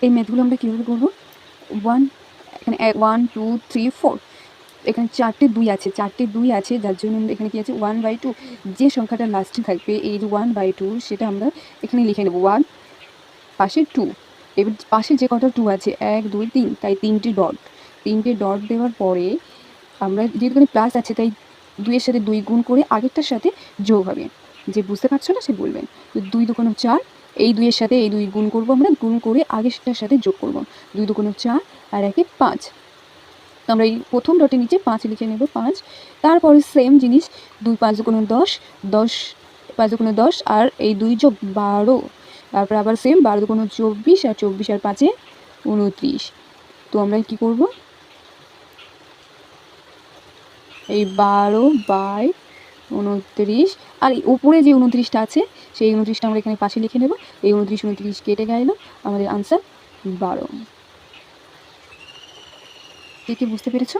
এই ম্যাথগুলো আমরা কীভাবে করবো? এখানে 1 2 3 4, এখানে 4টে 2 আছে, 4টে 2 আছে, যার জন্য এখানে কী আছে 1/2। যে সংখ্যাটা লাস্টে থাকবে এই যে 1/2 সেটা আমরা এখানে লিখে নেবো 1, পাশে 2। এবার পাশে যে কটা 2 আছে 1 2 3, তাই 3টে ডট দেওয়ার পরে আমরা যেহেতু এখানে প্লাস আছে তাই 2-এর সাথে 2 গুণ করে আগেরটার সাথে যোগ হবে। যে বুঝতে পারছো না সে বলবেন। 2 2 4, এই 2-এর সাথে এই 2 গুণ করবো আমরা, গুণ করে আগেরটার সাথে যোগ করবো। 2 2 4 আর 1 5। তো আমরা এই প্রথম ডটের নিচে 5 লিখে নেব 5। তারপরে সেম জিনিস 2 5 10, 10 5 10 আর এই 2 যোগ 12। তারপর আবার সেম 12 24 আর 24 আর 5 29। তো আমরা কি করব, এই 12/29 আর উপরে যে 29টা আছে সেই 29টা আমরা এখানে পাশে লিখে নেব। এই 29 কেটে গেল, আমাদের আনসার 12। কে বুঝতে পেরেছো?